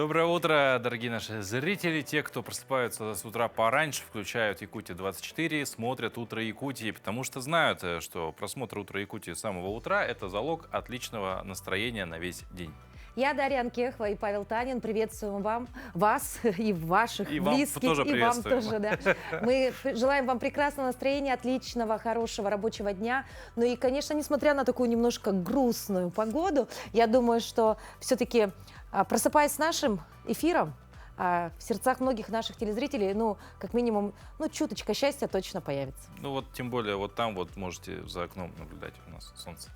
Доброе утро, дорогие наши зрители. Те, кто просыпаются с утра пораньше, включают Якутия-24, смотрят «Утро Якутии», потому что знают, что просмотр «Утра Якутии» с самого утра – это залог отличного настроения на весь день. Я Дарья Анкехова и Павел Танин. Приветствуем вас и ваших И вам близких. тоже и вам приветствуем. тоже, да. Мы желаем вам прекрасного настроения, отличного, хорошего рабочего дня. Ну и, конечно, несмотря на такую немножко грустную погоду, я думаю, что все-таки, просыпаясь с нашим эфиром, в сердцах многих наших телезрителей, ну, как минимум, чуточка счастья точно появится. Ну вот, тем более, вот там вот можете за окном наблюдать у нас солнце.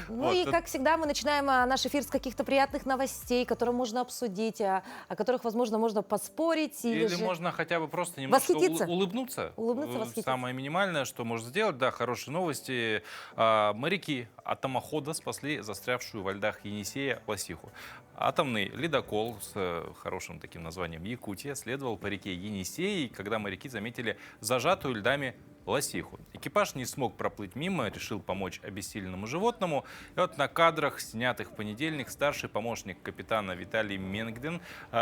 Ну Вот, и, как всегда, мы начинаем наш эфир с каких-то приятных новостей, которые можно обсудить, о которых, возможно, можно поспорить. Или же можно хотя бы просто немножко восхититься. улыбнуться. Восхититься. Самое минимальное, что можно сделать, да, хорошие новости. Моряки атомохода спасли застрявшую во льдах Енисея лосиху. Атомный ледокол с хорошим таким названием «Якутия» следовал по реке Енисей, когда моряки заметили зажатую льдами лосиху. Экипаж не смог проплыть мимо, решил помочь обессиленному животному. И вот на кадрах, снятых в понедельник, старший помощник капитана Виталий Менгден,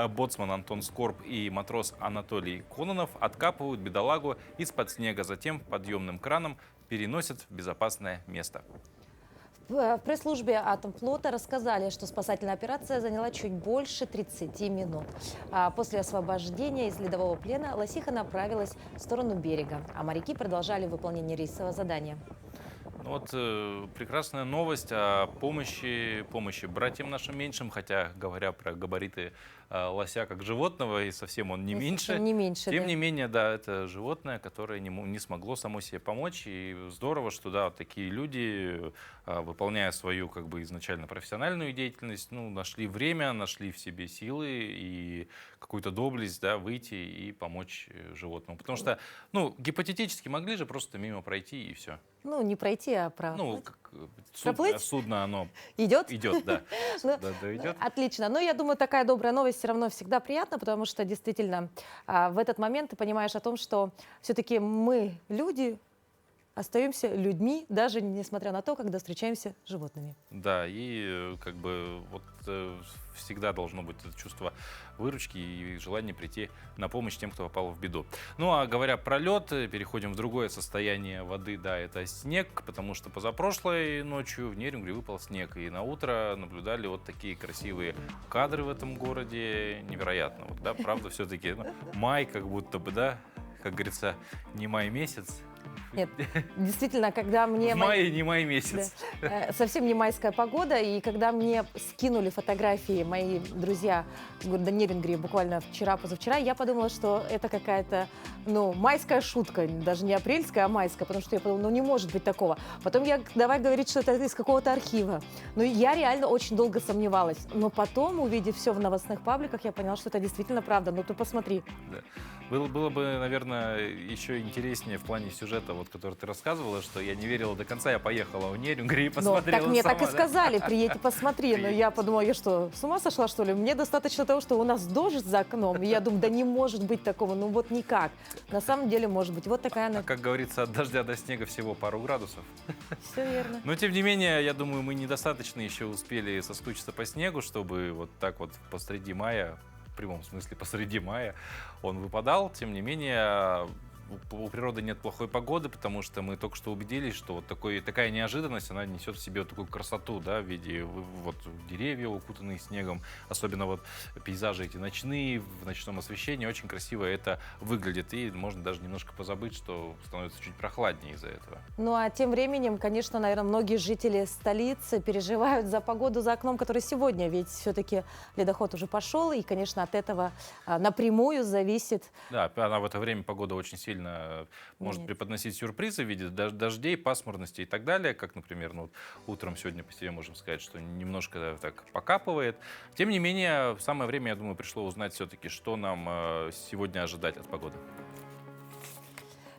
боцман Антон Скорб и матрос Анатолий Кононов откапывают бедолагу из-под снега, затем подъемным краном переносят в безопасное место. В пресс-службе Атомфлота рассказали, что спасательная операция заняла чуть больше 30 минут. После освобождения из ледового плена лосиха направилась в сторону берега, а моряки продолжали выполнение рейсового задания. Вот прекрасная новость о помощи братьям нашим меньшим, хотя, говоря про габариты лося как животного, и совсем он не меньше. Не меньше, Тем да. не менее, да, это животное, которое не смогло само себе помочь. И здорово, что да, вот такие люди, выполняя свою как бы изначально профессиональную деятельность, нашли время, нашли в себе силы и какую-то доблесть, да, выйти и помочь животному. Потому что, гипотетически могли же просто мимо пройти и все. Ну, не пройти, а проплыть. Проплыть? Судно, оно идет, да. Ну, Да, идет. Отлично. Но я думаю, такая добрая новость все равно всегда приятна, потому что действительно в этот момент ты понимаешь о том, что все-таки мы, люди, остаемся людьми, даже несмотря на то, когда встречаемся с животными. Да, и как бы вот всегда должно быть это чувство выручки и желание прийти на помощь тем, кто попал в беду. Ну а говоря про лед, переходим в другое состояние воды, да, это снег, потому что позапрошлой ночью в Нерюнгри выпал снег, и на утро наблюдали вот такие красивые кадры в этом городе, невероятно, вот, да, правда, все-таки май как будто бы, да, как говорится, не май месяц. Нет, действительно, когда мне... В мае не май месяц. Да, совсем не майская погода, и когда мне скинули фотографии мои друзья с города Нерюнгри буквально вчера-позавчера, я подумала, что это какая-то, майская шутка, даже не апрельская, а майская, потому что я подумала, не может быть такого. Потом давай говорить, что это из какого-то архива. Я реально очень долго сомневалась, но потом, увидев все в новостных пабликах, я поняла, что это действительно правда. Ты посмотри. Да. Было бы, наверное, еще интереснее в плане сюжета, вот, который ты рассказывала, что я не верила до конца, я поехала в Нерюнгри и посмотрела так мне сама, так и да? сказали, приедь и посмотри. Но я подумала, я что, с ума сошла, что ли? Мне достаточно того, что у нас дождь за окном. И я думаю, да не может быть такого, вот никак. На самом деле может быть. Вот такая она. Как говорится, от дождя до снега всего пару градусов. Все верно. Но, тем не менее, я думаю, мы недостаточно еще успели соскучиться по снегу, чтобы вот так вот посреди мая, в прямом смысле посреди мая, он выпадал. Тем не менее, у природы нет плохой погоды, потому что мы только что убедились, что вот такая неожиданность, она несет в себе такую красоту, да, в виде вот деревьев, укутанные снегом, особенно вот пейзажи эти ночные, в ночном освещении, очень красиво это выглядит, и можно даже немножко позабыть, что становится чуть прохладнее из-за этого. А тем временем, конечно, наверное, многие жители столицы переживают за погоду за окном, которая сегодня, ведь все-таки ледоход уже пошел, и, конечно, от этого напрямую зависит. Да, она в это время, погода очень сильно может преподносить сюрпризы в виде дождей, пасмурности и так далее, как, например, утром сегодня по себе можем сказать, что немножко так покапывает. Тем не менее, в самое время, я думаю, пришло узнать все-таки, что нам сегодня ожидать от погоды.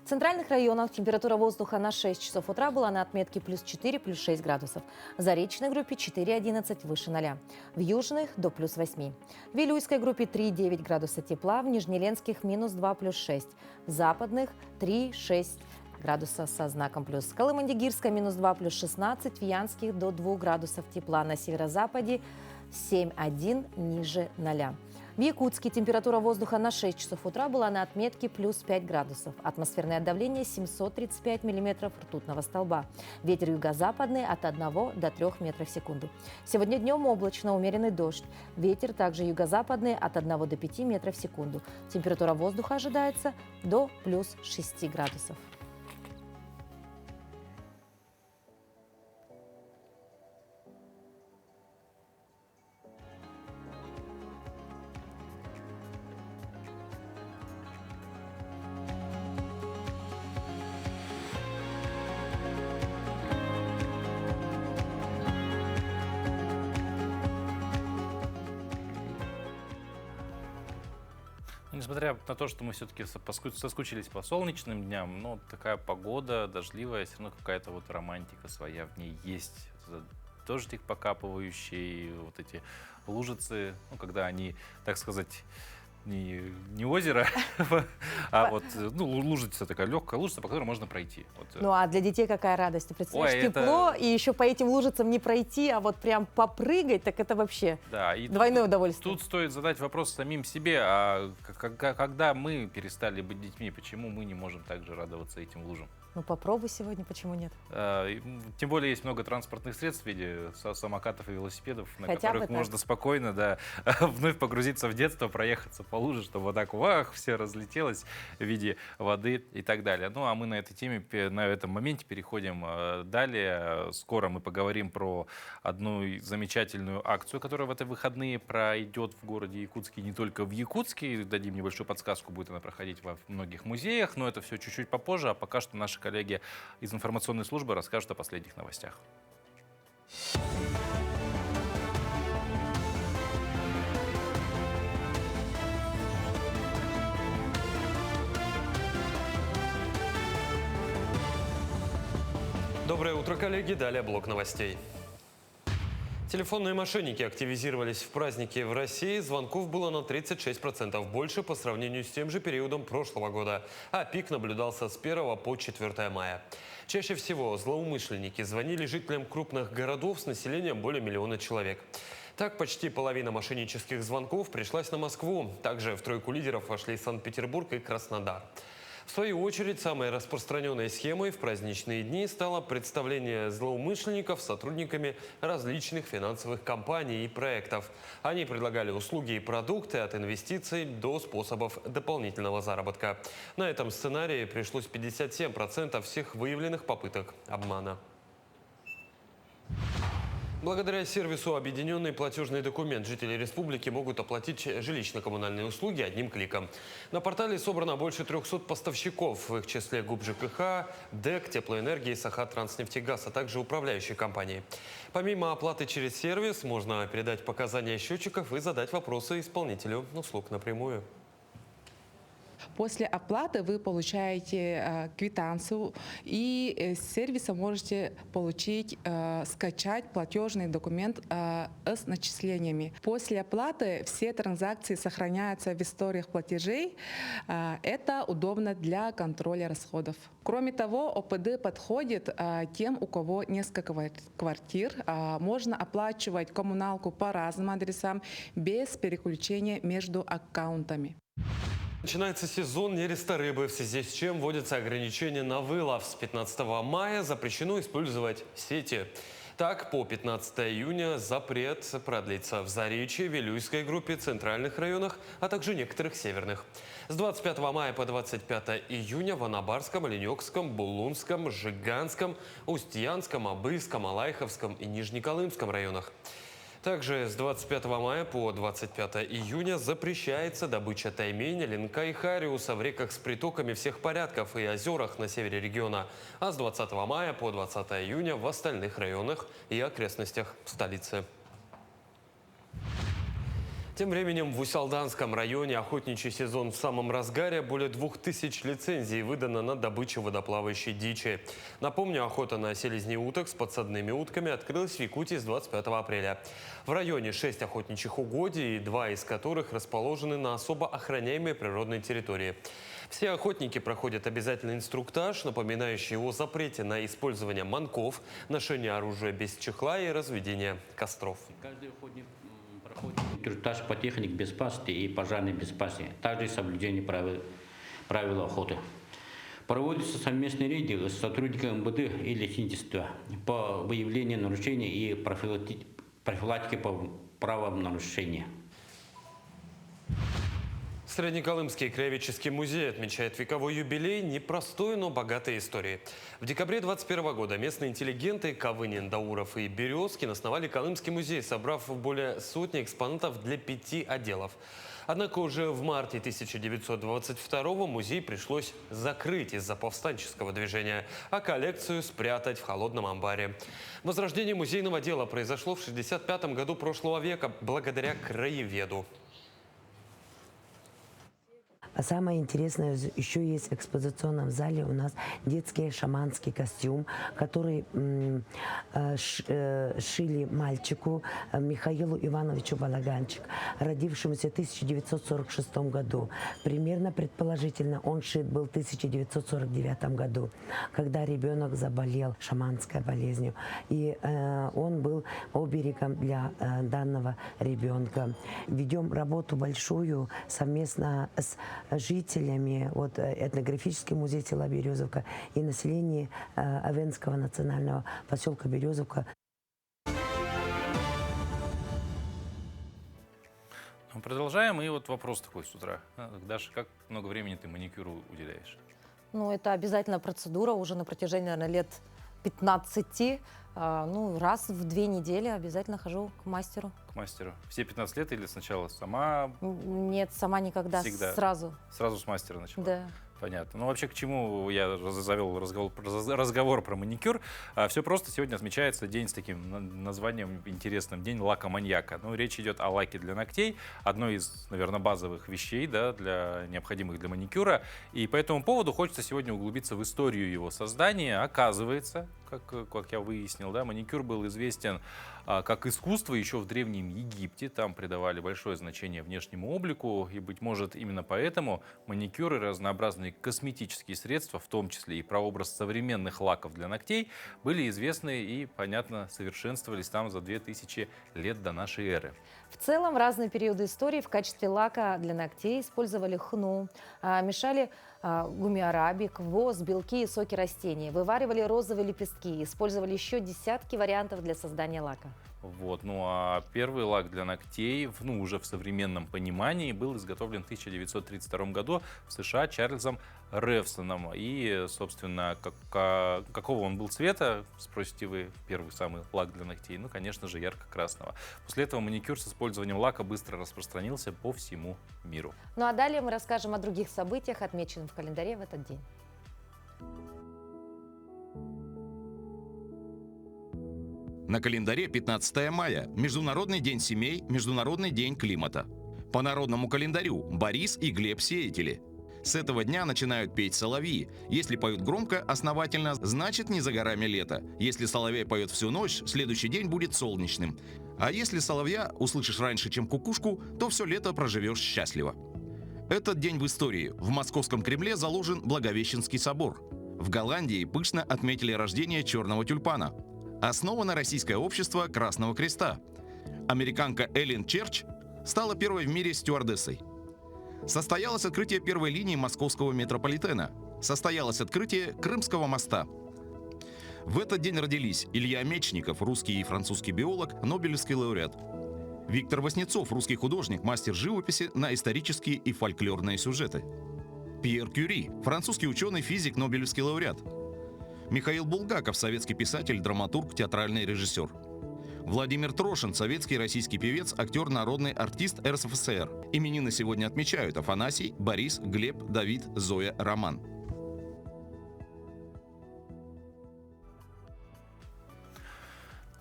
В центральных районах температура воздуха на 6 часов утра была на отметке плюс 4, плюс 6 градусов. В Заречной группе 4,11 выше 0. В южных до плюс 8. В Вилюйской группе 3,9 градуса тепла, в Нижнеленских минус 2, плюс 6. В западных 3,6 градуса со знаком плюс. В Колымане-Дигирской минус 2, плюс 16, в Янских до 2 градусов тепла. На северо-западе 7,1 ниже 0. В Якутске температура воздуха на 6 часов утра была на отметке плюс 5 градусов. Атмосферное давление 735 миллиметров ртутного столба. Ветер юго-западный от 1 до 3 метров в секунду. Сегодня днем облачно, умеренный дождь. Ветер также юго-западный от 1 до 5 метров в секунду. Температура воздуха ожидается до плюс 6 градусов. Несмотря на то, что мы все-таки соскучились по солнечным дням, но такая погода дождливая, все равно какая-то вот романтика своя в ней есть. Дождик покапывающий, вот эти лужицы, ну, когда они, так сказать, не озеро, а вот лужица такая легкая лужица, по которой можно пройти. Вот. Ну а для детей какая радость. Ты представляешь, Ой, тепло, и еще по этим лужицам не пройти, а вот прям попрыгать, так это вообще Да, и двойное удовольствие. Тут стоит задать вопрос самим себе, а когда мы перестали быть детьми, почему мы не можем также радоваться этим лужам? Ну попробуй сегодня, почему нет? Тем более есть много транспортных средств в виде самокатов и велосипедов, на Хотя бы которых так. можно спокойно, да, вновь погрузиться в детство, проехаться по луже, чтобы вот так, вах, все разлетелось в виде воды и так далее. Ну, а мы на этой теме, на этом моменте переходим далее. Скоро мы поговорим про одну замечательную акцию, которая в эти выходные пройдет в городе Якутске, не только в Якутске. Дадим небольшую подсказку, будет она проходить во многих музеях, но это все чуть-чуть попозже, а пока что наши коллеги из информационной службы расскажут о последних новостях. Доброе утро, коллеги. Далее блок новостей. Телефонные мошенники активизировались в праздники в России. Звонков было на 36% больше по сравнению с тем же периодом прошлого года. А пик наблюдался с 1 по 4 мая. Чаще всего злоумышленники звонили жителям крупных городов с населением более 1 миллиона человек. Так, почти половина мошеннических звонков пришлась на Москву. Также в тройку лидеров вошли Санкт-Петербург и Краснодар. В свою очередь, самой распространенной схемой в праздничные дни стало представление злоумышленников сотрудниками различных финансовых компаний и проектов. Они предлагали услуги и продукты от инвестиций до способов дополнительного заработка. На этом сценарии пришлось 57% всех выявленных попыток обмана. Благодаря сервису «Объединенный платежный документ» жители республики могут оплатить жилищно-коммунальные услуги одним кликом. На портале собрано больше 300 поставщиков, в их числе ГУП ЖКХ, ДЭК, Теплоэнергии, Сахатранснефтегаз, а также управляющие компании. Помимо оплаты через сервис, можно передать показания счетчиков и задать вопросы исполнителю услуг напрямую. После оплаты вы получаете квитанцию и с сервиса можете получить, скачать платежный документ с начислениями. После оплаты все транзакции сохраняются в историях платежей. Это удобно для контроля расходов. Кроме того, ОПД подходит тем, у кого несколько квартир. Можно оплачивать коммуналку по разным адресам без переключения между аккаунтами. Начинается сезон нереста рыбы, в связи с чем вводятся ограничения на вылов. С 15 мая запрещено использовать сети. Так, по 15 июня запрет продлится в Заречье, Вилюйской группе, центральных районах, а также некоторых северных. С 25 мая по 25 июня в Анабарском, Оленёкском, Булунском, Жиганском, Устьянском, Абыйском, Алайховском и Нижнеколымском районах. Также с 25 мая по 25 июня запрещается добыча тайменя, ленка и хариуса в реках с притоками всех порядков и озерах на севере региона. А с 20 мая по 20 июня в остальных районах и окрестностях столицы. Тем временем в Усялданском районе охотничий сезон в самом разгаре. Более 2000 лицензий выдано на добычу водоплавающей дичи. Напомню, охота на селезней уток с подсадными утками открылась в Якутии с 25 апреля. В районе 6 охотничьих угодий, 2 из которых расположены на особо охраняемой природной территории. Все охотники проходят обязательный инструктаж, напоминающий о запрете на использование манков, ношение оружия без чехла и разведение костров. Каждый охотник Инструктаж по технике безопасности и пожарной безопасности, также соблюдение правил охоты. Проводятся совместные рейды с сотрудниками МВД и лесничества по выявлению нарушений и профилактике правонарушения. Среднеколымский краеведческий музей отмечает вековой юбилей непростой, но богатой историей. В декабре 2021 года местные интеллигенты Ковынин, Дауров и Березкин основали Колымский музей, собрав более сотни экспонатов для 5 отделов. Однако уже в марте 1922 музей пришлось закрыть из-за повстанческого движения, а коллекцию спрятать в холодном амбаре. Возрождение музейного дела произошло в 1965 году прошлого века благодаря краеведу. А самое интересное, еще есть в экспозиционном зале у нас детский шаманский костюм, который шили мальчику Михаилу Ивановичу Балаганчик, родившемуся в 1946 году. Примерно, предположительно, он шит был в 1949 году, когда ребенок заболел шаманской болезнью. И он был оберегом для данного ребенка. Ведем работу большую совместно с жителями, вот этнографический музей села Березовка и население Авенского национального поселка Березовка. Ну, продолжаем. И вот вопрос такой с утра. Даша, как много времени ты маникюру уделяешь? Ну, это обязательная процедура уже на протяжении, наверное, лет 15. Ну, раз в 2 недели обязательно хожу к мастеру. К мастеру. Все 15 лет или сначала сама? Нет, сама никогда, Всегда. сразу. Сразу с мастера начала? Да. Понятно. Ну, вообще, к чему я завел разговор про маникюр? Все просто. Сегодня отмечается день с таким названием интересным. День лака-маньяка. Ну, речь идет о лаке для ногтей. Одной из, наверное, базовых вещей, да, необходимых для маникюра. И по этому поводу хочется сегодня углубиться в историю его создания. Оказывается, как я выяснил, да, маникюр был известен как искусство еще в Древнем Египте. Там придавали большое значение внешнему облику. И, быть может, именно поэтому маникюр и разнообразные косметические средства, в том числе и прообраз современных лаков для ногтей, были известны и, понятно, совершенствовались там за 2000 лет до нашей эры. В целом, в разные периоды истории в качестве лака для ногтей использовали хну, мешали гумиарабик, воск, белки и соки растений, вываривали розовые лепестки, использовали еще десятки вариантов для создания лака. Вот. Ну а первый лак для ногтей, уже в современном понимании, был изготовлен в 1932 году в США Чарльзом Ревсоном. И, собственно, какого он был цвета, спросите вы, первый самый лак для ногтей? Ну, конечно же, ярко-красного. После этого маникюр с использованием лака быстро распространился по всему миру. Ну а далее мы расскажем о других событиях, отмеченных в календаре в этот день. На календаре 15 мая – Международный день семей, Международный день климата. По народному календарю – Борис и Глеб сеятели. С этого дня начинают петь соловьи. Если поют громко, основательно, значит не за горами лето. Если соловей поет всю ночь, следующий день будет солнечным. А если соловья услышишь раньше, чем кукушку, то все лето проживешь счастливо. Этот день в истории. В Московском Кремле заложен Благовещенский собор. В Голландии пышно отметили рождение черного тюльпана. Основано Российское общество Красного Креста. Американка Эллен Черч стала первой в мире стюардессой. Состоялось открытие первой линии московского метрополитена. Состоялось открытие Крымского моста. В этот день родились Илья Мечников, русский и французский биолог, Нобелевский лауреат. Виктор Васнецов, русский художник, мастер живописи на исторические и фольклорные сюжеты. Пьер Кюри, французский ученый, физик, Нобелевский лауреат. Михаил Булгаков, советский писатель, драматург, театральный режиссер. Владимир Трошин, советский и российский певец, актер, народный артист РСФСР. Именины сегодня отмечают Афанасий, Борис, Глеб, Давид, Зоя, Роман.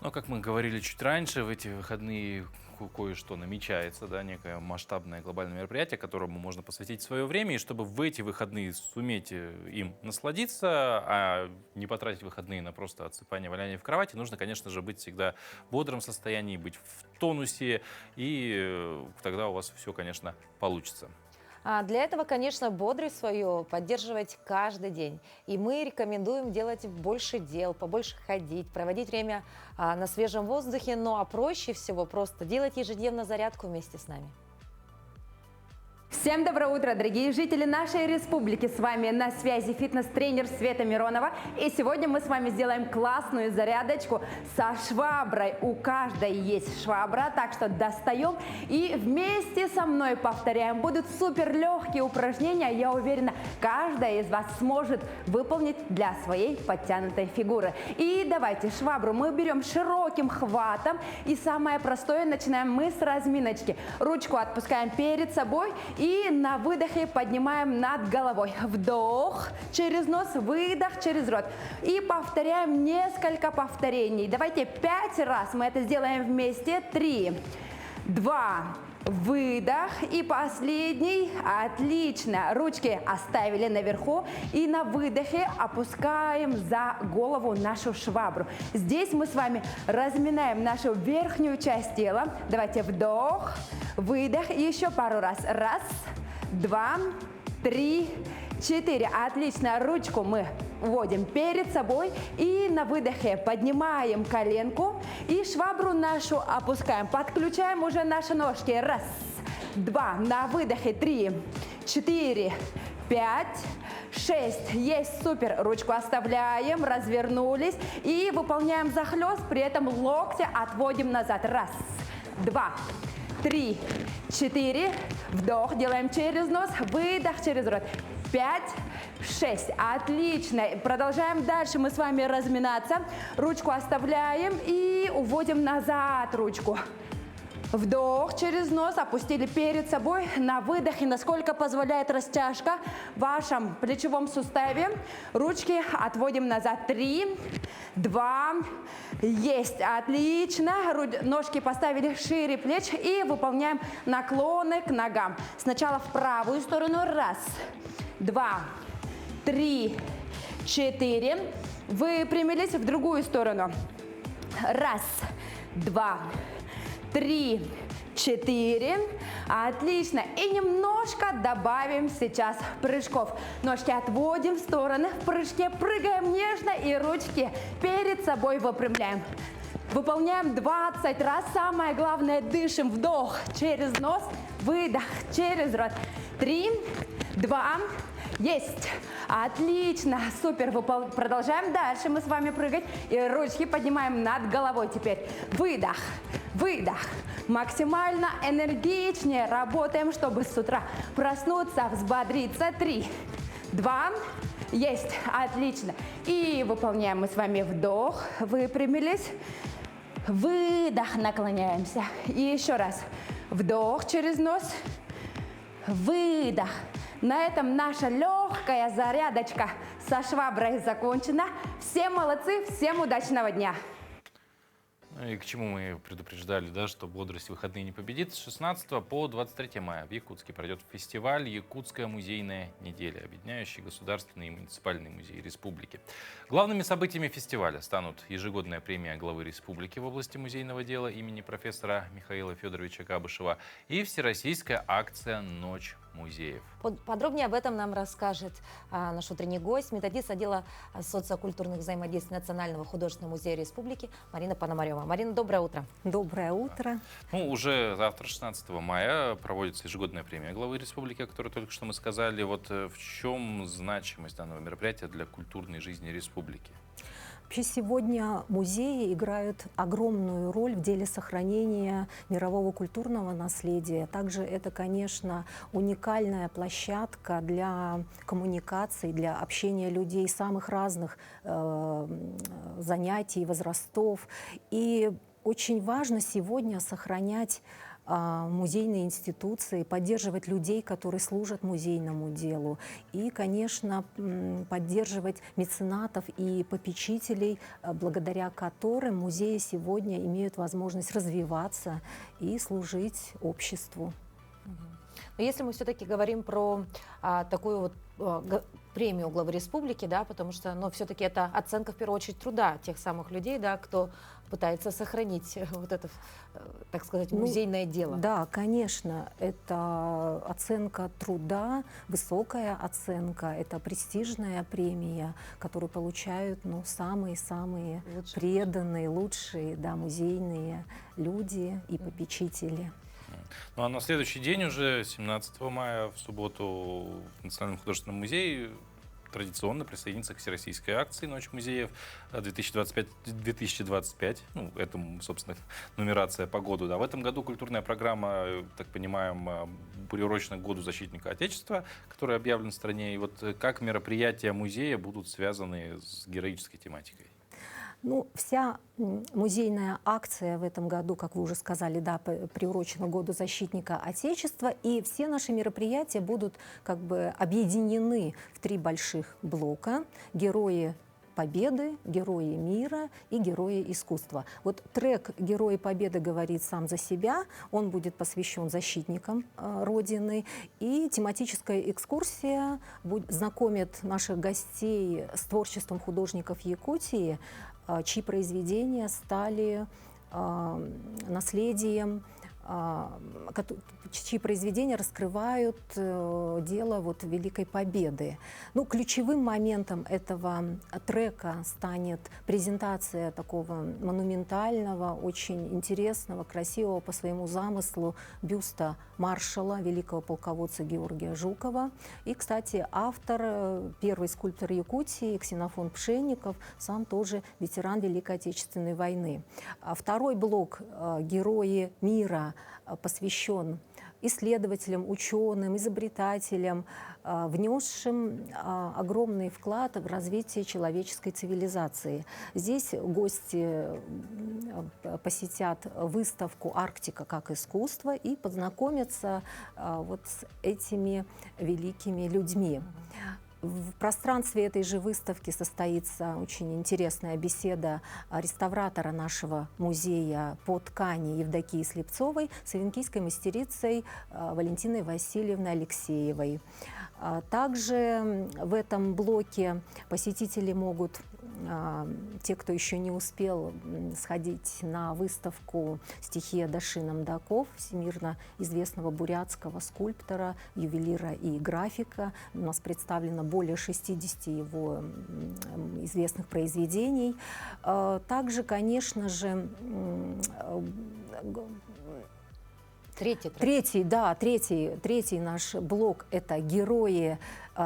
Ну, как мы говорили чуть раньше, в эти выходные кое-что намечается, да, некое масштабное глобальное мероприятие, которому можно посвятить свое время, и чтобы в эти выходные суметь им насладиться, а не потратить выходные на просто отсыпание, валяние в кровати, нужно, конечно же, быть всегда в бодром состоянии, быть в тонусе, и тогда у вас все, конечно, получится. Для этого, конечно, бодрость свою поддерживать каждый день. И мы рекомендуем делать больше дел, побольше ходить, проводить время на свежем воздухе. Ну а проще всего просто делать ежедневно зарядку вместе с нами. Всем доброе утро, дорогие жители нашей республики. С вами на связи фитнес-тренер Света Миронова. И сегодня мы с вами сделаем классную зарядочку со шваброй. У каждой есть швабра, так что достаем и вместе со мной повторяем. Будут супер легкие упражнения. Я уверена, каждая из вас сможет выполнить для своей подтянутой фигуры. И давайте швабру мы берем широким хватом. И самое простое, начинаем мы с разминочки. Ручку отпускаем перед собой. И на выдохе поднимаем над головой. Вдох через нос, выдох через рот. И повторяем несколько повторений. Давайте 5 раз мы это сделаем вместе. 3, 2, выдох. И последний. Отлично. Ручки оставили наверху. И на выдохе опускаем за голову нашу швабру. Здесь мы с вами разминаем нашу верхнюю часть тела. Давайте вдох, выдох. И еще пару раз. 1, 2, 3, 4. Отлично. Ручку мы вводим перед собой. И на выдохе поднимаем коленку. И швабру нашу опускаем. Подключаем уже наши ножки. 1, 2. На выдохе. 3, 4, 5, 6. Есть, супер. Ручку оставляем, развернулись и выполняем захлест. При этом локти отводим назад. 1, 2, 3, 4. Вдох. Делаем через нос. Выдох через рот. 5, 6. Отлично. Продолжаем дальше. Мы с вами разминаться. Ручку оставляем и уводим назад ручку. Вдох через нос, опустили перед собой. На выдохе, насколько позволяет растяжка в вашем плечевом суставе. Ручки отводим назад. 3, 2, есть. Отлично. Ножки поставили шире плеч и выполняем наклоны к ногам. Сначала в правую сторону. 1, 2, 3, 4. Выпрямились в другую сторону. 1, 2, 3, 4. Отлично. И немножко добавим сейчас прыжков. Ножки отводим в стороны. В прыжке прыгаем нежно и ручки перед собой выпрямляем. Выполняем 20 раз. Самое главное, дышим. Вдох через нос, выдох через рот. 3, 2, есть. Отлично. Супер. Продолжаем дальше. Мы с вами прыгать. И ручки поднимаем над головой теперь. Выдох. Выдох. Максимально энергичнее работаем, чтобы с утра проснуться, взбодриться. 3, 2, есть. Отлично. И выполняем мы с вами вдох. Выпрямились. Выдох. Наклоняемся. И еще раз. Вдох через нос. Выдох. На этом наша легкая зарядочка со шваброй закончена. Всем молодцы, всем удачного дня! Ну и к чему мы предупреждали, да, что бодрость в выходные не победит. С 16 по 23 мая в Якутске пройдет фестиваль «Якутская музейная неделя», объединяющий государственные и муниципальные музеи республики. Главными событиями фестиваля станут ежегодная премия главы республики в области музейного дела имени профессора Михаила Федоровича Кабышева и всероссийская акция «Ночь музеев». Подробнее об этом нам расскажет наш утренний гость, методист отдела социокультурных взаимодействий Национального художественного музея республики Марина Пономарева. Марина, доброе утро. Доброе утро. Ну, уже завтра, 16 мая, проводится ежегодная премия главы республики, о которой только что мы сказали. Вот в чем значимость данного мероприятия для культурной жизни республики? Вообще сегодня музеи играют огромную роль в деле сохранения мирового культурного наследия. Также это, конечно, уникальная площадка для коммуникаций, для общения людей самых разных занятий, возрастов. И очень важно сегодня сохранять музейные институции, поддерживать людей, которые служат музейному делу. И, конечно, поддерживать меценатов и попечителей, благодаря которым музеи сегодня имеют возможность развиваться и служить обществу. Но если мы все-таки говорим про такую вот премию главы республики, да, потому что, все-таки это оценка в первую очередь труда тех самых людей, да, кто пытается сохранить вот это, так сказать, Ну, музейное дело. Да, конечно, это оценка труда, высокая оценка, это престижная премия, которую получают самые-самые Лучшие. преданные, лучшие, да, музейные люди и попечители. Ну а на следующий день, уже 17 мая, в субботу, в Национальном художественном музее традиционно присоединиться к всероссийской акции «Ночь музеев 2025». Ну, это, собственно, нумерация по году. Да. В этом году культурная программа, так понимаем, приурочена к Году защитника Отечества, который объявлен в стране. И вот как мероприятия музея будут связаны с героической тематикой? Ну, вся музейная акция в этом году, как вы уже сказали, да, приурочена Году защитника Отечества, и все наши мероприятия будут как бы объединены в 3 больших блока: герои Победы, герои мира и герои искусства. Вот трек «Герои Победы» говорит сам за себя, он будет посвящен защитникам Родины, и тематическая экскурсия знакомит наших гостей с творчеством художников Якутии, чьи произведения стали наследием, чьи произведения раскрывают дело вот Великой Победы. Ну, ключевым моментом этого трека станет презентация такого монументального, очень интересного, красивого по своему замыслу бюста маршала, великого полководца Георгия Жукова. И, кстати, автор, первый скульптор Якутии, Ксенофонт Пшенников, сам тоже ветеран Великой Отечественной войны. Второй блок «Герои мира» посвящен исследователям, ученым, изобретателям, внесшим огромный вклад в развитие человеческой цивилизации. Здесь гости посетят выставку «Арктика как искусство» и познакомятся вот с этими великими людьми. В пространстве этой же выставки состоится очень интересная беседа реставратора нашего музея по ткани Евдокии Слепцовой с авенкийской мастерицей Валентиной Васильевной Алексеевой. Также в этом блоке посетители могут, те, кто еще не успел, сходить на выставку «Стихия Даши Намдаков», всемирно известного бурятского скульптора, ювелира и графика. У нас представлено более 60 его известных произведений. Также, конечно же, Третий наш блок – это герои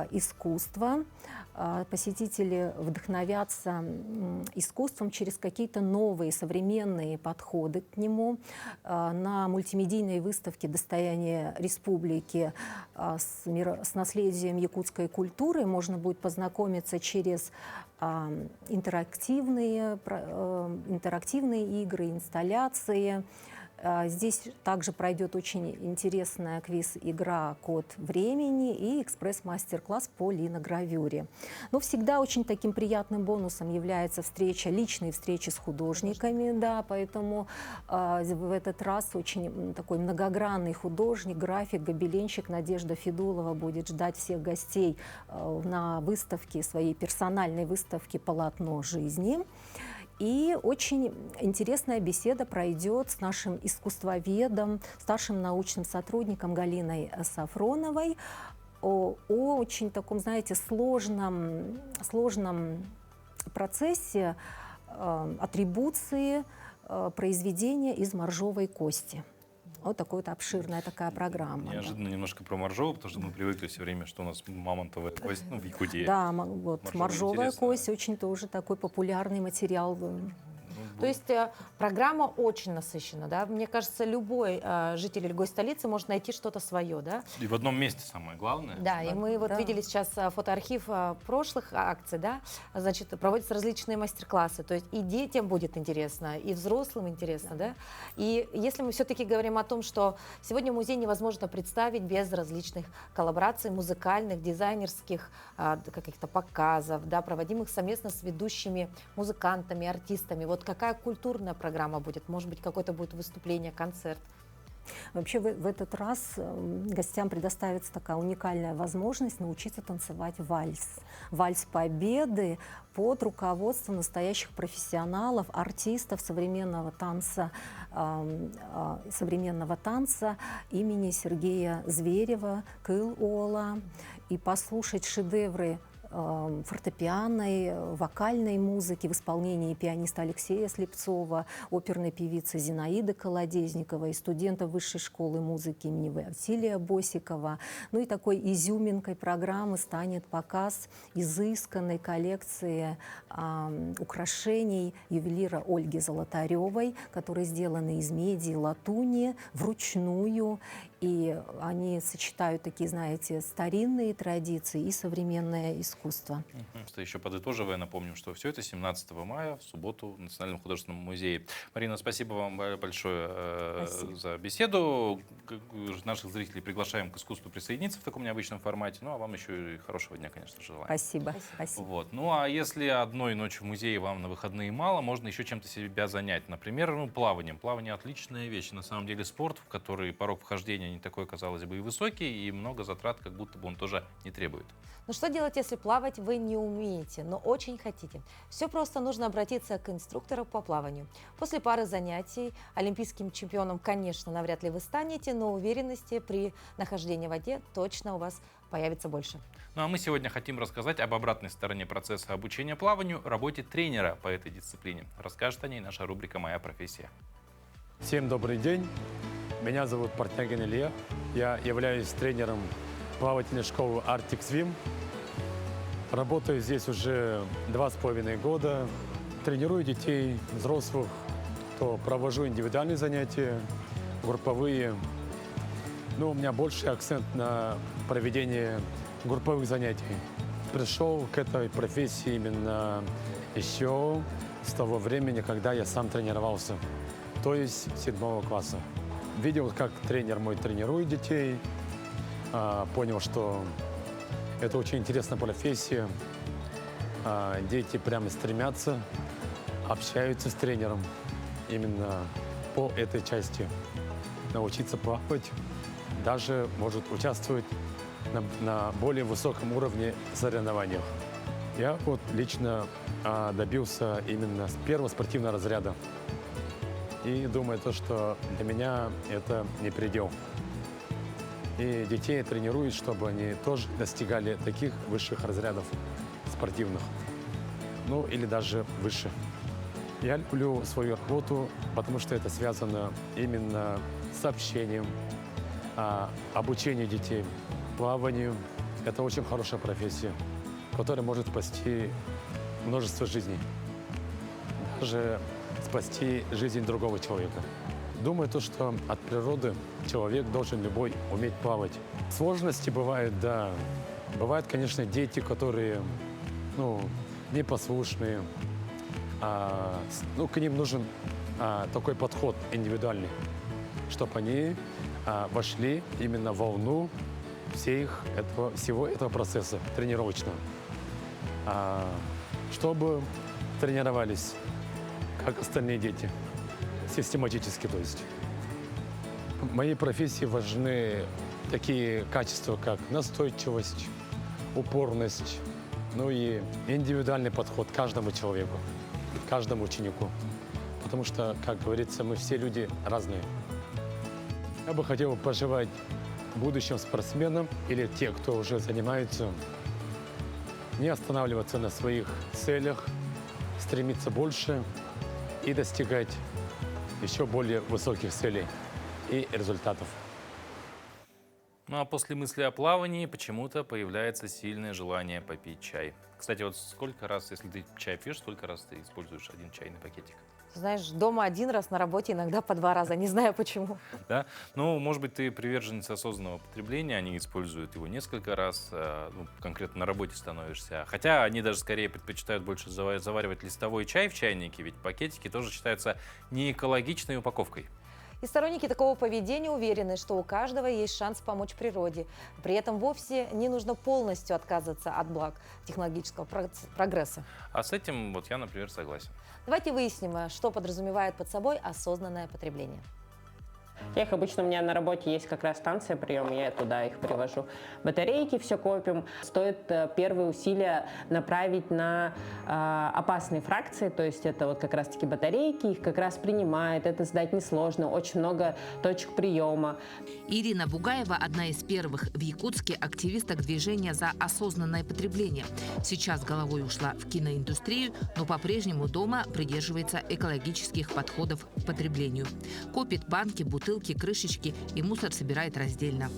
искусства. Посетители вдохновятся искусством через какие-то новые современные подходы к нему. На мультимедийной выставке «Достояние республики» с наследием якутской культуры можно будет познакомиться через интерактивные игры, инсталляции. Здесь также пройдет очень интересная квиз-игра «Код времени» и экспресс-мастер-класс по линогравюре. Но всегда очень таким приятным бонусом является личные встречи с художниками, да, поэтому в этот раз очень такой многогранный художник, график, гобеленщик Надежда Федулова будет ждать всех гостей на выставке, своей персональной выставке «Полотно жизни». И очень интересная беседа пройдет с нашим искусствоведом, старшим научным сотрудником Галиной Сафроновой о очень таком, знаете, сложном процессе атрибуции произведения из моржовой кости. Вот такая вот обширная такая программа. Неожиданно немножко про моржовую, потому что мы привыкли все время, что у нас мамонтовая кость, в Якутии. Да, вот моржовая кость очень тоже такой популярный материал. То есть программа очень насыщена, да? Мне кажется, любой житель или гость столицы может найти что-то свое, да? И в одном месте самое главное. Да, и мы вот видели сейчас фотоархив прошлых акций, да? Значит, проводятся различные мастер-классы, то есть и детям будет интересно, и взрослым интересно, да? И если мы все-таки говорим о том, что сегодня музей невозможно представить без различных коллабораций музыкальных, дизайнерских, каких-то показов, да, проводимых совместно с ведущими музыкантами, артистами. Вот какая культурная программа будет? Может быть, какое-то будет выступление, концерт? Вообще в этот раз гостям предоставится такая уникальная возможность научиться танцевать вальс. Вальс Победы под руководством настоящих профессионалов, артистов современного танца имени Сергея Зверева, Кыл Ола, и послушать шедевры фортепианной, вокальной музыки в исполнении пианиста Алексея Слепцова, оперной певицы Зинаиды Колодезниковой и студентов Высшей школы музыки имени Василия Босикова. Ну и такой изюминкой программы станет показ изысканной коллекции украшений ювелира Ольги Золотаревой, которые сделаны из меди и латуни вручную. И они сочетают такие, знаете, старинные традиции и современное искусство. Что еще подытоживая, напомним, что все это 17 мая, в субботу, в Национальном художественном музее. Марина, спасибо вам большое за беседу. Наших зрителей приглашаем к искусству присоединиться в таком необычном формате. Ну, а вам еще и хорошего дня, конечно, желаем. Спасибо. Спасибо. Вот. Ну, а если одной ночи в музее вам на выходные мало, можно еще чем-то себя занять. Например, плаванием. Плавание — отличная вещь. На самом деле спорт, в который порог вхождения не такой, казалось бы, и высокий, и много затрат, как будто бы он тоже не требует. Ну что делать, если плавать вы не умеете, но очень хотите? Все просто, нужно обратиться к инструктору по плаванию. После пары занятий олимпийским чемпионом, конечно, навряд ли вы станете, но уверенности при нахождении в воде точно у вас появится больше. Ну а мы сегодня хотим рассказать об обратной стороне процесса обучения плаванию, работе тренера по этой дисциплине. Расскажет о ней наша рубрика «Моя профессия». Всем добрый день. Меня зовут Портнягин Илья. Я являюсь тренером плавательной школы Arctic Swim. Работаю здесь уже 2,5 года. Тренирую детей, взрослых, то провожу индивидуальные занятия, групповые. Но у меня больше акцент на проведение групповых занятий. Пришел к этой профессии именно еще с того времени, когда я сам тренировался, то есть 7 класса. Видел, как тренер мой тренирует детей, понял, что это очень интересная профессия. Дети прямо стремятся, общаются с тренером именно по этой части. Научиться плавать, даже может участвовать на более высоком уровне соревнованиях. Я вот лично добился именно с первого спортивного разряда. И думаю, что для меня это не предел. И детей тренируют, чтобы они тоже достигали таких высших разрядов спортивных. Ну, или даже выше. Я люблю свою работу, потому что это связано именно с общением, обучением детей, плаванию. Это очень хорошая профессия, которая может спасти множество жизней. Даже спасти жизнь другого человека. Думаю, что от природы человек должен любой уметь плавать. Сложности бывают, да. Бывают, конечно, дети, которые, непослушные. К ним нужен такой подход индивидуальный, чтобы они вошли именно в волну всего этого процесса тренировочного. Чтобы тренировались как остальные дети, систематически, то есть. В моей профессии важны такие качества, как настойчивость, упорность, и индивидуальный подход к каждому человеку, к каждому ученику. Потому что, как говорится, мы все люди разные. Я бы хотел пожелать будущим спортсменам или те, кто уже занимается, не останавливаться на своих целях, стремиться больше и достигать еще более высоких целей и результатов. Ну а после мысли о плавании почему-то появляется сильное желание попить чай. Кстати, вот сколько раз, если ты чай пьешь, сколько раз ты используешь один чайный пакетик? Знаешь, дома 1 раз, на работе иногда по 2 раза, не знаю почему. Да? Ну, может быть, ты приверженец осознанного потребления, они используют его несколько раз, конкретно на работе становишься. Хотя они даже скорее предпочитают больше заваривать листовой чай в чайнике, ведь пакетики тоже считаются неэкологичной упаковкой. И сторонники такого поведения уверены, что у каждого есть шанс помочь природе. При этом вовсе не нужно полностью отказываться от благ технологического прогресса. А с этим я, например, согласен. Давайте выясним, что подразумевает под собой осознанное потребление. Я их обычно, у меня на работе есть как раз станция приема, я туда их привожу. Батарейки все копим. Стоит первые усилия направить на опасные фракции, то есть это вот как раз-таки батарейки, их как раз принимают, это сдать несложно, очень много точек приема. Ирина Бугаева – одна из первых в Якутске активисток движения за осознанное потребление. Сейчас головой ушла в киноиндустрию, но по-прежнему дома придерживается экологических подходов к потреблению. Копит банки, бутылки, крышечки и мусор собирает раздельно.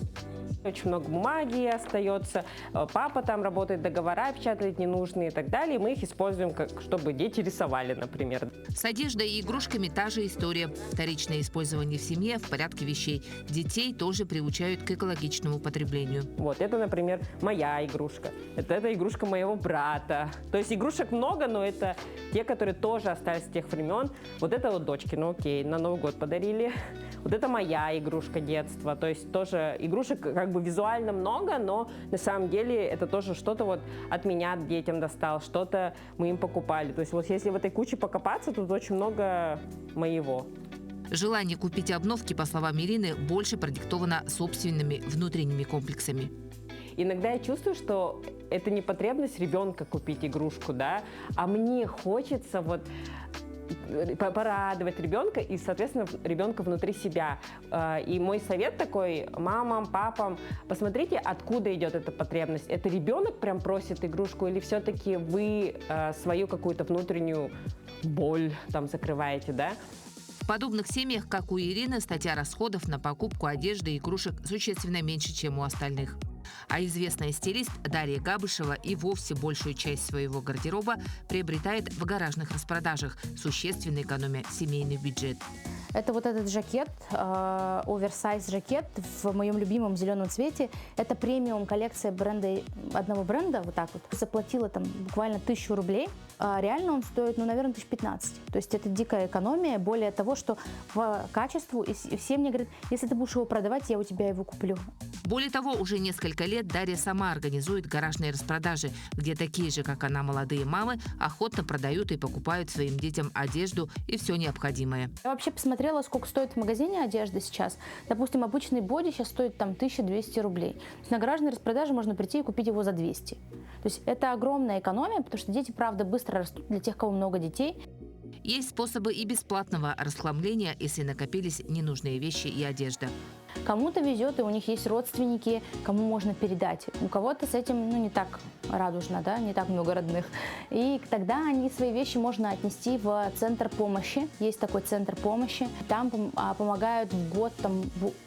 Очень много бумаги остается, папа там работает, договора печатает ненужные и так далее. Мы их используем, чтобы дети рисовали, например. С одеждой и игрушками та же история. Вторичное использование в семье в порядке вещей. Детей тоже приучают к экологичному потреблению. Вот это, например, моя игрушка. Это игрушка моего брата. То есть игрушек много, но это те, которые тоже остались с тех времен. Вот это вот дочки, ну окей, на Новый год подарили. Вот это моя игрушка детства. То есть тоже игрушек как бы визуально много, но на самом деле это тоже что-то вот от меня детям достал, что-то мы им покупали. То есть вот если в этой куче покопаться, тут очень много моего. Желание купить обновки, по словам Ирины, больше продиктовано собственными внутренними комплексами. Иногда я чувствую, что это не потребность ребенка купить игрушку, да, а мне хочется вот порадовать ребенка и, соответственно, ребенка внутри себя. И мой совет такой мамам, папам: посмотрите, откуда идет эта потребность. Это ребенок прям просит игрушку или все-таки вы свою какую-то внутреннюю боль там закрываете, да? В подобных семьях, как у Ирины, статья расходов на покупку одежды и игрушек существенно меньше, чем у остальных. А известная стилист Дарья Габышева и вовсе большую часть своего гардероба приобретает в гаражных распродажах, существенно экономя семейный бюджет. Это вот этот жакет, оверсайз жакет в моем любимом зеленом цвете. Это премиум коллекция одного бренда, вот так вот. Заплатила там буквально 1000 рублей. А реально он стоит, ну, наверное, 1015. То есть это дикая экономия. Более того, что по качеству, и все мне говорят: если ты будешь его продавать, я у тебя его куплю. Более того, уже несколько лет Дарья сама организует гаражные распродажи, где такие же, как она, молодые мамы охотно продают и покупают своим детям одежду и все необходимое. Я вообще посмотрела, сколько стоит в магазине одежда сейчас. Допустим, обычный боди сейчас стоит там 1200 рублей. То есть на гаражной распродаже можно прийти и купить его за 200. То есть это огромная экономия, потому что дети, правда, быстро растут для тех, кого много детей. Есть способы и бесплатного расхламления, если накопились ненужные вещи и одежда. Кому-то везет, и у них есть родственники, кому можно передать. У кого-то с этим, ну, не так радужно, да, не так много родных. И тогда свои вещи можно отнести в центр помощи. Есть такой центр помощи. Там помогают в год там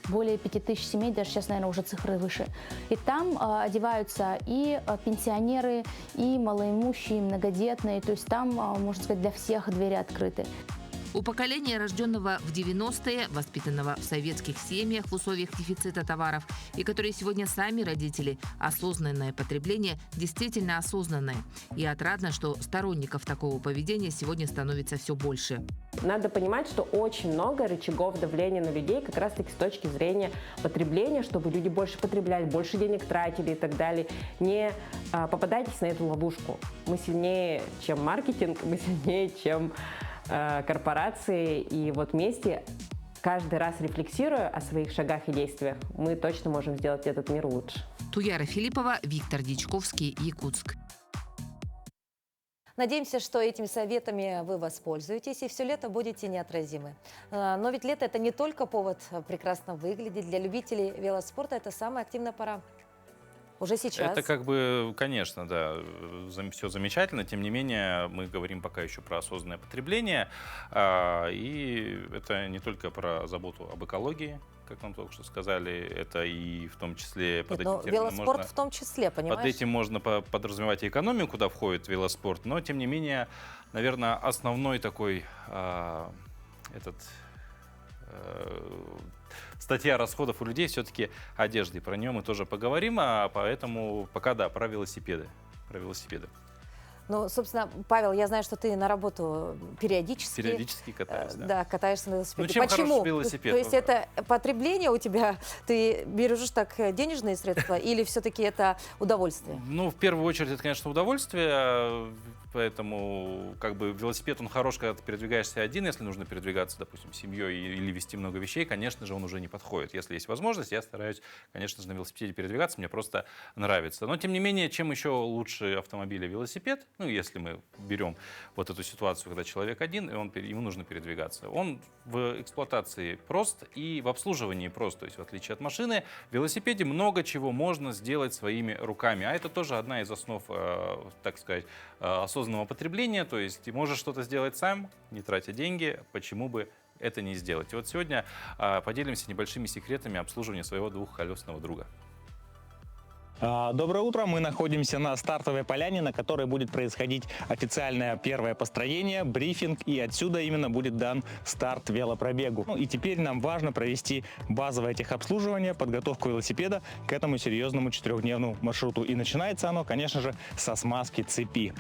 более 5000 семей, даже сейчас, наверное, уже цифры выше. И там одеваются и пенсионеры, и малоимущие, и многодетные. То есть там, можно сказать, для всех двери открыты. У поколения, рожденного в 90-е, воспитанного в советских семьях в условиях дефицита товаров, и которые сегодня сами родители, осознанное потребление действительно осознанное. И отрадно, что сторонников такого поведения сегодня становится все больше. Надо понимать, что очень много рычагов давления на людей как раз-таки с точки зрения потребления, чтобы люди больше потребляли, больше денег тратили и так далее. Не попадайтесь на эту ловушку. Мы сильнее, чем маркетинг, мы сильнее, чем корпорации, и вот вместе, каждый раз рефлексируя о своих шагах и действиях, мы точно можем сделать этот мир лучше. Туяра Филиппова, Виктор Дичковский, Якутск. Надеемся, что этими советами вы воспользуетесь и все лето будете неотразимы. Но ведь лето – это не только повод прекрасно выглядеть. Для любителей велоспорта это самая активная пора. Уже сейчас. Это как бы, конечно, да, все замечательно. Тем не менее, мы говорим пока еще про осознанное потребление. И это не только про заботу об экологии, как нам только что сказали, это и в том числе... Нет, но велоспорт в том числе, понимаешь? Под этим можно подразумевать и экономию, куда входит велоспорт, но, тем не менее, наверное, основной такой статья расходов у людей все-таки одежда. И про нее мы тоже поговорим, а поэтому пока, да, про велосипеды. Ну, собственно, Павел, я знаю, что ты на работу периодически... Периодически катаюсь, да. Да, катаешься на велосипеде. Ну, чем Почему? хорош велосипед? То есть это потребление у тебя, ты бережешь так денежные средства или все-таки это удовольствие? Ну, в первую очередь, это, конечно, удовольствие. поэтому как бы велосипед, он хорош, когда ты передвигаешься один, если нужно передвигаться, допустим, с семьей или везти много вещей, конечно же, он уже не подходит. Если есть возможность, я стараюсь, конечно же, на велосипеде передвигаться, мне просто нравится. Но, тем не менее, чем еще лучше автомобиль и велосипед, ну, если мы берем вот эту ситуацию, когда человек один, и ему нужно передвигаться. Он в эксплуатации прост и в обслуживании прост. То есть, в отличие от машины, в велосипеде много чего можно сделать своими руками. А это тоже одна из основ, так сказать, осознанного потребления. То есть, ты можешь что-то сделать сам, не тратя деньги, почему бы это не сделать. И вот сегодня поделимся небольшими секретами обслуживания своего двухколесного друга. Доброе утро. Мы находимся на стартовой поляне, на которой будет происходить официальное первое построение, брифинг, и отсюда именно будет дан старт велопробегу. Ну, и теперь нам важно провести базовое техобслуживание, подготовку велосипеда к этому серьезному 4-дневному маршруту. И начинается оно, конечно же, со смазки цепи.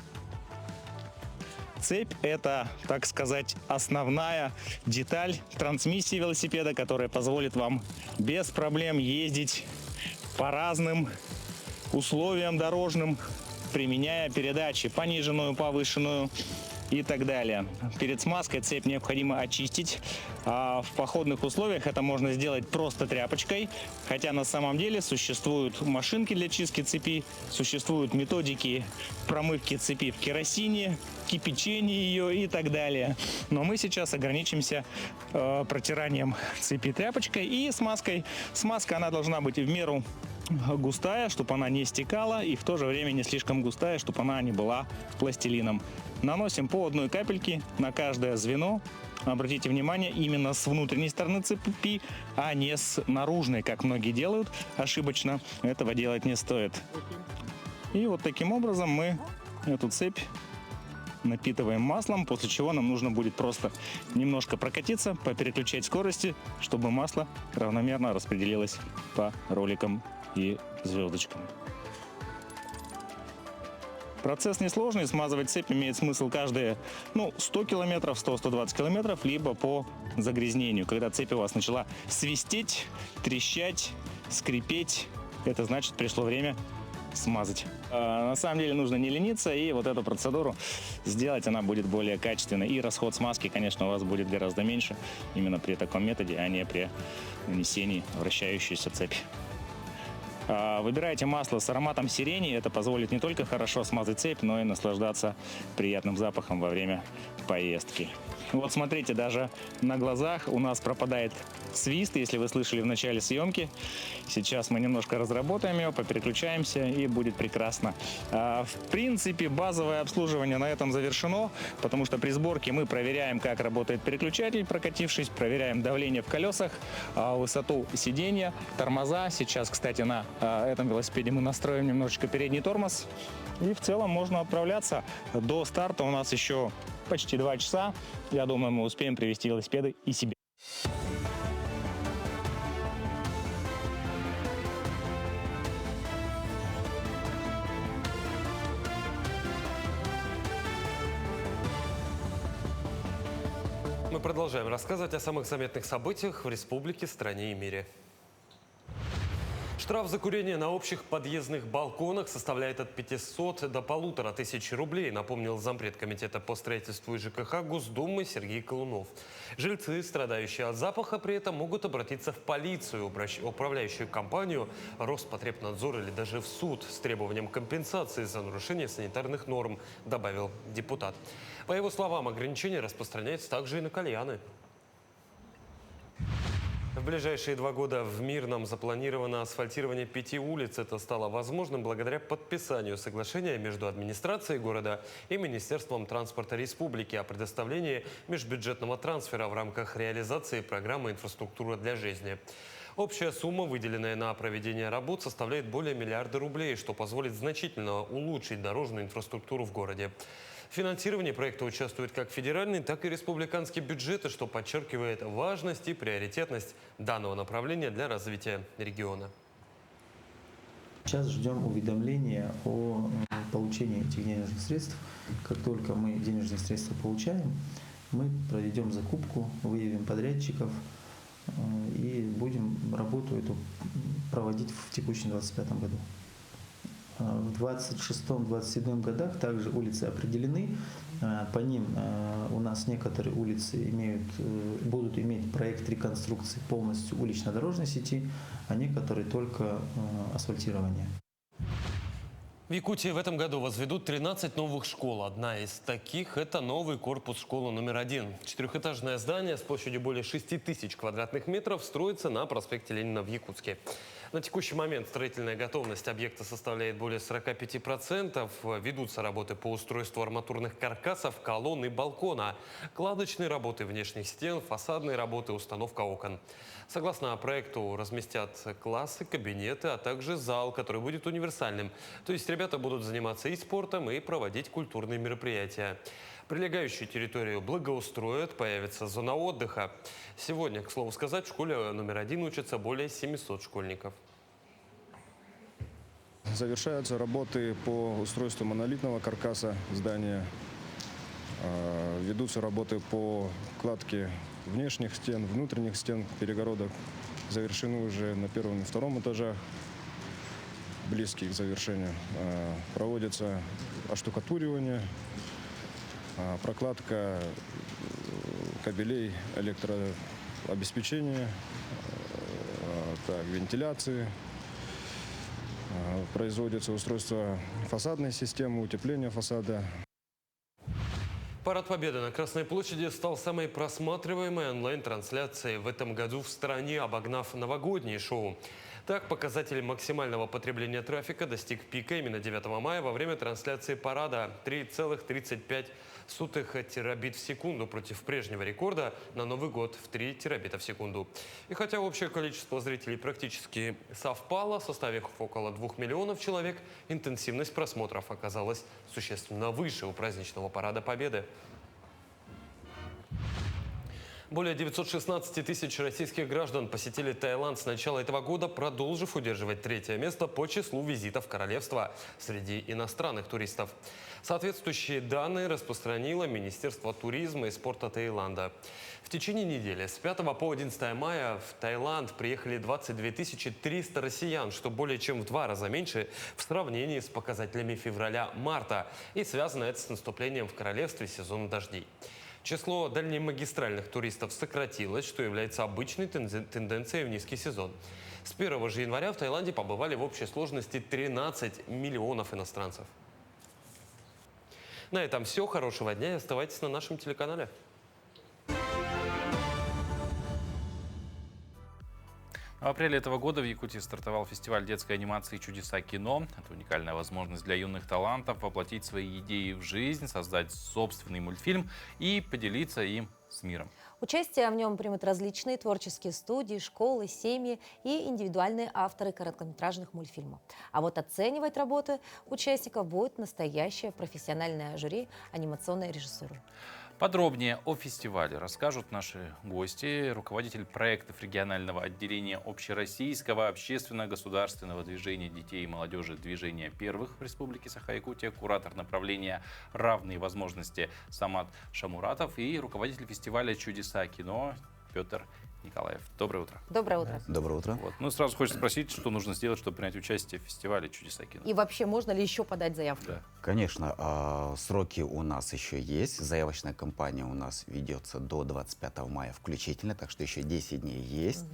Цепь – это, так сказать, основная деталь трансмиссии велосипеда, которая позволит вам без проблем ездить по разным условиям дорожным, применяя передачи пониженную, повышенную и так далее. Перед смазкой цепь необходимо очистить. А в походных условиях это можно сделать просто тряпочкой, хотя на самом деле существуют машинки для чистки цепи, существуют методики промывки цепи в керосине, кипячения ее и так далее. Но мы сейчас ограничимся протиранием цепи тряпочкой и смазкой. Смазка, она должна быть в меру густая, чтобы она не стекала, и в то же время не слишком густая, чтобы она не была пластилином. Наносим по одной капельке на каждое звено. Обратите внимание, именно с внутренней стороны цепи, а не с наружной, как многие делают ошибочно. Этого делать не стоит. И вот таким образом мы эту цепь напитываем маслом, после чего нам нужно будет просто немножко прокатиться, попереключать скорости, чтобы масло равномерно распределилось по роликам и звездочкам. Процесс несложный, смазывать цепь имеет смысл каждые 100 километров, 100-120 километров, либо по загрязнению. Когда цепь у вас начала свистеть, трещать, скрипеть, это значит, пришло время смазать. На самом деле нужно не лениться, и вот эту процедуру сделать, она будет более качественной. И расход смазки, конечно, у вас будет гораздо меньше именно при таком методе, а не при нанесении вращающейся цепи. Выбирайте масло с ароматом сирени. Это позволит не только хорошо смазать цепь, но и наслаждаться приятным запахом во время поездки. Вот смотрите, даже на глазах у нас пропадает свист, если вы слышали в начале съемки. Сейчас мы немножко разработаем его, попереключаемся, и будет прекрасно. В принципе, базовое обслуживание на этом завершено, потому что при сборке мы проверяем, как работает переключатель, прокатившись, проверяем давление в колесах, высоту сиденья, тормоза. Сейчас, кстати, на этом велосипеде мы настроим немножечко передний тормоз. И в целом можно отправляться. До старта у нас еще почти 2 часа. Я думаю, мы успеем привезти велосипеды и себе. Мы продолжаем рассказывать о самых заметных событиях в республике, стране и мире. Штраф за курение на общих подъездных балконах составляет от 500 до 1500 рублей, напомнил зампред комитета по строительству и ЖКХ Госдумы Сергей Колунов. Жильцы, страдающие от запаха, при этом могут обратиться в полицию, управляющую компанию, Роспотребнадзор или даже в суд с требованием компенсации за нарушение санитарных норм, добавил депутат. По его словам, ограничения распространяются также и на кальяны. В ближайшие 2 года в Мирном запланировано асфальтирование 5 улиц. Это стало возможным благодаря подписанию соглашения между администрацией города и Министерством транспорта республики о предоставлении межбюджетного трансфера в рамках реализации программы «Инфраструктура для жизни». Общая сумма, выделенная на проведение работ, составляет более миллиарда рублей, что позволит значительно улучшить дорожную инфраструктуру в городе. В финансировании проекта участвуют как федеральные, так и республиканские бюджеты, что подчеркивает важность и приоритетность данного направления для развития региона. Сейчас ждем уведомления о получении этих денежных средств. Как только мы денежные средства получаем, мы проведем закупку, выявим подрядчиков и будем работу эту проводить в текущем 2025 году. В 26-27 годах также улицы определены. По ним у нас некоторые улицы будут иметь проект реконструкции полностью улично-дорожной сети, а некоторые только асфальтирование. В Якутии в этом году возведут 13 новых школ. Одна из таких – это новый корпус школы номер 1. Четырехэтажное здание с площадью более 6000 квадратных метров строится на проспекте Ленина в Якутске. На текущий момент строительная готовность объекта составляет более 45%. Ведутся работы по устройству арматурных каркасов, колонн и балкона, кладочные работы внешних стен, фасадные работы, установка окон. Согласно проекту, разместят классы, кабинеты, а также зал, который будет универсальным. То есть ребята будут заниматься и спортом, и проводить культурные мероприятия. Прилегающую территорию благоустроят, появится зона отдыха. Сегодня, к слову сказать, в школе номер 1 учатся более 700 школьников. Завершаются работы по устройству монолитного каркаса здания. Ведутся работы по кладке внешних стен, внутренних стен, перегородок. Завершены уже на первом и втором этажах, близкие к завершению. Проводится оштукатуривание, прокладка кабелей электрообеспечения, вентиляции. Производится устройство фасадной системы, утепление фасада. Парад Победы на Красной площади стал самой просматриваемой онлайн-трансляцией в этом году в стране, обогнав новогодние шоу. Так, показатель максимального потребления трафика достиг пика именно 9 мая во время трансляции парада 3,35 терабит в секунду против прежнего рекорда на Новый год в 3 терабита в секунду. И хотя общее количество зрителей практически совпало, составив около 2 миллионов человек, интенсивность просмотров оказалась существенно выше у праздничного парада Победы. Более 916 тысяч российских граждан посетили Таиланд с начала этого года, продолжив удерживать 3-е место по числу визитов королевства среди иностранных туристов. Соответствующие данные распространило Министерство туризма и спорта Таиланда. В течение недели с 5 по 11 мая в Таиланд приехали 22 300 россиян, что более чем в 2 раза меньше в сравнении с показателями февраля-марта. И связано это с наступлением в королевстве сезона дождей. Число дальнемагистральных туристов сократилось, что является обычной тенденцией в низкий сезон. С 1 же января в Таиланде побывали в общей сложности 13 миллионов иностранцев. На этом все. Хорошего дня и оставайтесь на нашем телеканале. В апреле этого года в Якутии стартовал фестиваль детской анимации «Чудеса кино». Это уникальная возможность для юных талантов воплотить свои идеи в жизнь, создать собственный мультфильм и поделиться им с миром. Участие в нем примут различные творческие студии, школы, семьи и индивидуальные авторы короткометражных мультфильмов. А вот оценивать работы участников будет настоящее профессиональное жюри анимационной режиссуры. Подробнее о фестивале расскажут наши гости. Руководитель проектов регионального отделения общероссийского общественно-государственного движения детей и молодежи «Движение первых» в Республике Саха-Якутия, куратор направления «Равные возможности» Самат Шамуратов и руководитель фестиваля «Чудеса кино» Петр Николаев. Доброе утро. Доброе утро. Доброе утро. Вот. Ну, сразу хочется спросить, что нужно сделать, чтобы принять участие в фестивале «Чудеса кино». И вообще, можно ли еще подать заявку? Да. Конечно, сроки у нас еще есть. Заявочная кампания у нас ведется до 25 мая включительно, так что еще 10 дней есть.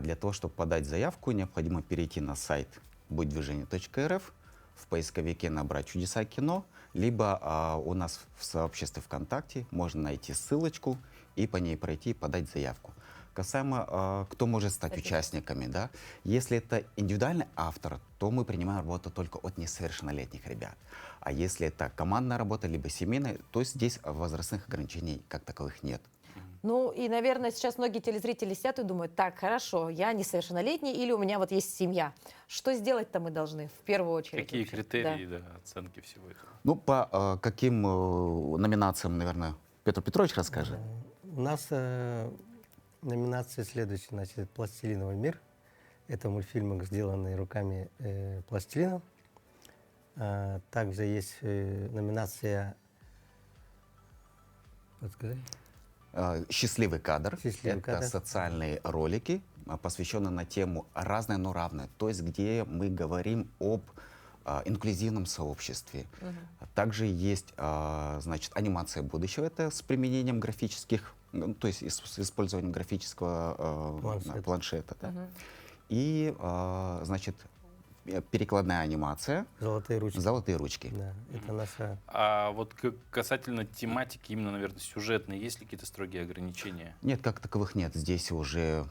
Для того, чтобы подать заявку, необходимо перейти на сайт будьдвижение.рф, в поисковике набрать «Чудеса кино», либо у нас в сообществе ВКонтакте можно найти ссылочку и по ней пройти и подать заявку. Касаемо, кто может стать участниками, да? Если это индивидуальный автор, то мы принимаем работу только от несовершеннолетних ребят. А если это командная работа, либо семейная, то здесь возрастных ограничений как таковых нет. Ну и, наверное, сейчас многие телезрители сидят и думают: так, хорошо, я несовершеннолетний или у меня вот есть семья. Что сделать-то мы должны в первую очередь? Какие критерии, да, оценки всего этого? Ну, по каким номинациям, наверное, Петр Петрович расскажет. У нас номинации следующие. Значит, «Пластилиновый мир». Это мультфильмы, сделанные руками пластилина. Также есть номинация... Подскажи. «Счастливый кадр». «Счастливый кадр». Это социальные ролики, посвященные на тему «Разное, но равное». То есть, где мы говорим об инклюзивном сообществе. Также есть, значит, анимация будущего, это с применением графических, ну, то есть с использованием графического планшета. Да. И, значит, перекладная анимация. Золотые ручки. Золотые ручки. Да, это наша... А вот касательно тематики, именно, наверное, сюжетной, есть ли какие-то строгие ограничения? Нет, как таковых нет. Здесь уже